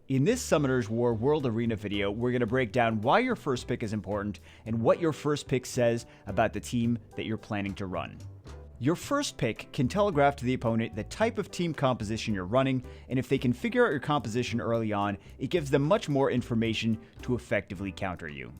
In this Summoners War World Arena video, we're going to break down why your first pick is important and what your first pick says about the team that you're planning to run. Your first pick can telegraph to the opponent the type of team composition you're running, and if they can figure out your composition early on, it gives them much more information to effectively counter you.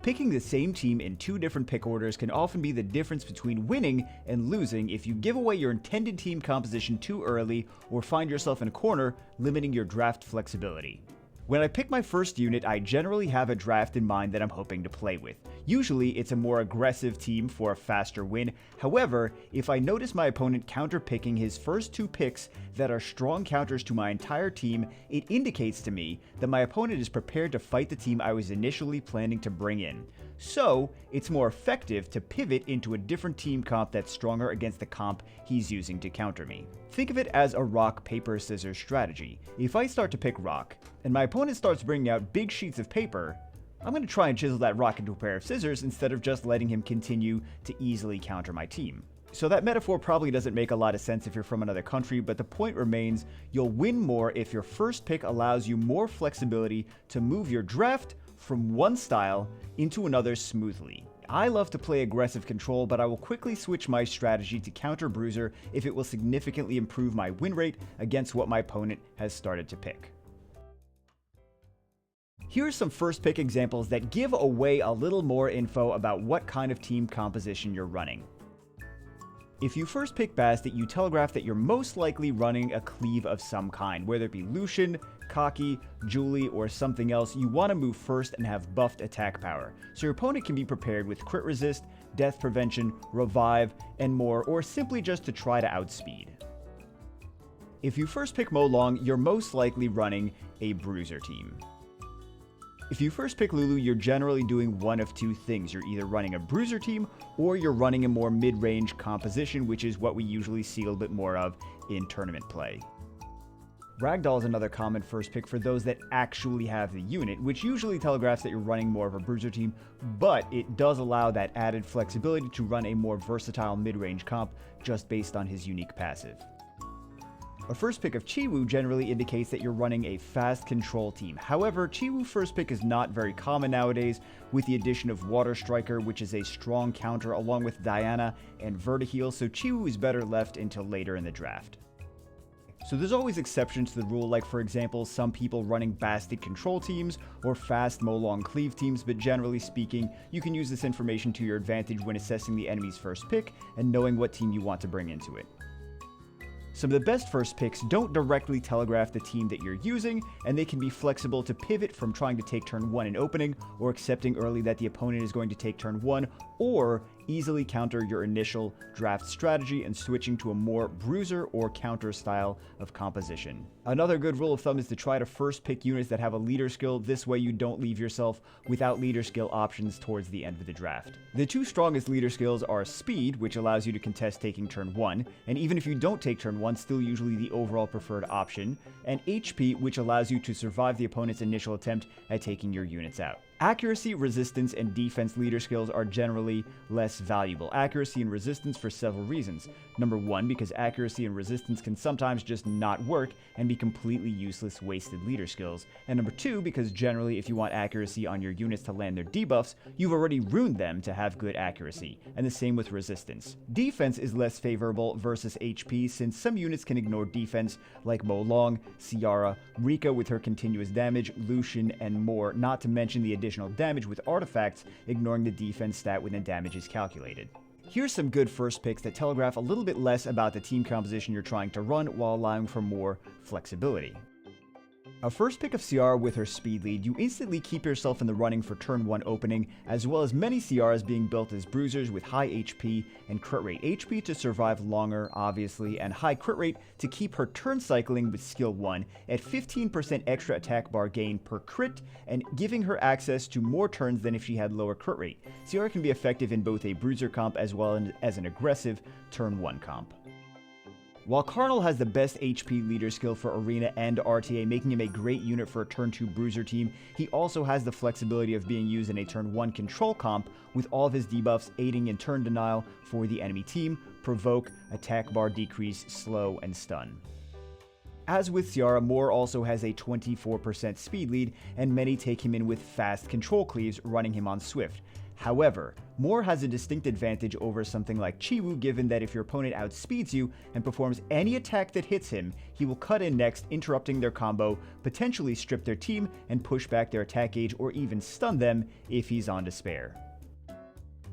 Picking the same team in two different pick orders can often be the difference between winning and losing if you give away your intended team composition too early or find yourself in a corner, limiting your draft flexibility. When I pick my first unit, I generally have a draft in mind that I'm hoping to play with. Usually, it's a more aggressive team for a faster win. However, if I notice my opponent counter-picking his first two picks that are strong counters to my entire team, it indicates to me that my opponent is prepared to fight the team I was initially planning to bring in. So, it's more effective to pivot into a different team comp that's stronger against the comp he's using to counter me. Think of it as a rock, paper, scissors strategy. If I start to pick rock, and my opponent starts bringing out big sheets of paper, I'm going to try and chisel that rock into a pair of scissors instead of just letting him continue to easily counter my team. So that metaphor probably doesn't make a lot of sense if you're from another country, but the point remains, you'll win more if your first pick allows you more flexibility to move your draft from one style into another smoothly. I love to play aggressive control, but I will quickly switch my strategy to counter Bruiser if it will significantly improve my win rate against what my opponent has started to pick. Here are some first pick examples that give away a little more info about what kind of team composition you're running. If you first pick Bastet, you telegraph that you're most likely running a cleave of some kind, whether it be Lucian, Kaki, Julie, or something else. You want to move first and have buffed attack power, so your opponent can be prepared with crit resist, death prevention, revive, and more, or simply just to try to outspeed. If you first pick Mo Long, you're most likely running a Bruiser team. If you first pick Lulu, you're generally doing one of two things. You're either running a Bruiser team, or you're running a more mid-range composition, which is what we usually see a little bit more of in tournament play. Ragdoll is another common first pick for those that actually have the unit, which usually telegraphs that you're running more of a Bruiser team, but it does allow that added flexibility to run a more versatile mid-range comp just based on his unique passive. A first pick of Chiwu generally indicates that you're running a fast control team. However, Chiwu first pick is not very common nowadays, with the addition of Water Striker, which is a strong counter along with Diana and Vertiheal, so Chiwu is better left until later in the draft. So there's always exceptions to the rule, like for example, some people running Bastet control teams or fast Mo Long cleave teams, but generally speaking, you can use this information to your advantage when assessing the enemy's first pick and knowing what team you want to bring into it. Some of the best first picks don't directly telegraph the team that you're using, and they can be flexible to pivot from trying to take turn 1 in opening, or accepting early that the opponent is going to take turn 1, or easily counter your initial draft strategy and switching to a more Bruiser or counter style of composition. Another good rule of thumb is to try to first pick units that have a leader skill. This way you don't leave yourself without leader skill options towards the end of the draft. The two strongest leader skills are Speed, which allows you to contest taking turn 1, and even if you don't take turn 1, still usually the overall preferred option, and HP, which allows you to survive the opponent's initial attempt at taking your units out. Accuracy, resistance, and defense leader skills are generally less valuable. Accuracy and resistance for several reasons. Number one, because accuracy and resistance can sometimes just not work and be completely useless, wasted leader skills. And number two, because generally if you want accuracy on your units to land their debuffs, you've already ruined them to have good accuracy. And the same with resistance. Defense is less favorable versus HP, since some units can ignore defense, like Mo Long, Ciara, Rika with her continuous damage, Lucian, and more, not to mention the additional damage with artifacts, ignoring the defense stat when the damage is calculated. Here's some good first picks that telegraph a little bit less about the team composition you're trying to run while allowing for more flexibility. A first pick of Ciara with her speed lead, you instantly keep yourself in the running for turn 1 opening, as well as many Ciaras being built as bruisers with high HP and crit rate. HP to survive longer, obviously, and high crit rate to keep her turn cycling with skill 1 at 15% extra attack bar gain per crit, and giving her access to more turns than if she had lower crit rate. Ciara can be effective in both a bruiser comp as well as an aggressive turn 1 comp. While Karnal has the best HP leader skill for Arena and RTA, making him a great unit for a turn 2 bruiser team, he also has the flexibility of being used in a turn 1 control comp, with all of his debuffs aiding in turn denial for the enemy team, provoke, attack bar decrease, slow, and stun. As with Ciara, Moore also has a 24% speed lead, and many take him in with fast control cleaves, running him on Swift. However, Moore has a distinct advantage over something like Chiwu, given that if your opponent outspeeds you and performs any attack that hits him, he will cut in next, interrupting their combo, potentially strip their team, and push back their attack gauge or even stun them if he's on to spare.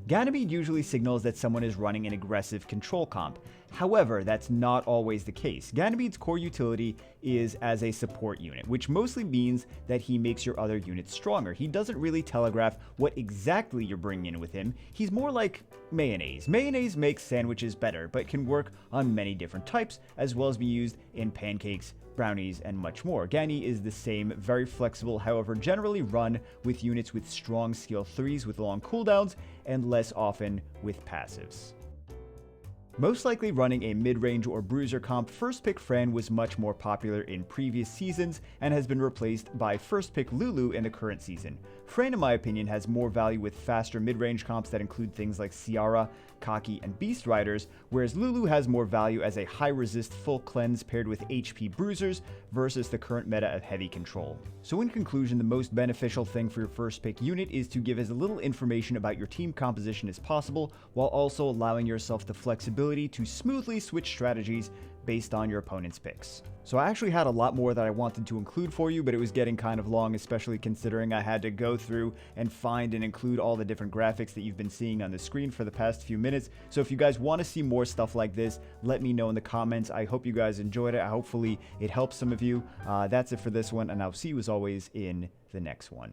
Ganymede usually signals that someone is running an aggressive control comp. However, that's not always the case. Ganymede's core utility is as a support unit, which mostly means that he makes your other units stronger. He doesn't really telegraph what exactly you're bringing in with him. He's more like mayonnaise. Mayonnaise makes sandwiches better, but can work on many different types, as well as be used in pancakes, brownies, and much more. Gany is the same, very flexible, however generally run with units with strong skill 3s with long cooldowns, and less often with passives. Most likely running a mid-range or bruiser comp, first pick Fran was much more popular in previous seasons and has been replaced by first pick Lulu in the current season. Fran, in my opinion, has more value with faster mid-range comps that include things like Ciara, Kaki, and Beast Riders, whereas Lulu has more value as a high-resist full cleanse paired with HP bruisers versus the current meta of heavy control. So in conclusion, the most beneficial thing for your first pick unit is to give as little information about your team composition as possible, while also allowing yourself the flexibility to smoothly switch strategies based on your opponent's picks. So I actually had a lot more that I wanted to include for you, but it was getting kind of long, especially considering I had to go through and find and include all the different graphics that you've been seeing on the screen for the past few minutes. So if you guys want to see more stuff like this, let me know in the comments. I hope you guys enjoyed it. Hopefully it helps some of you. That's it for this one, and I'll see you as always in the next one.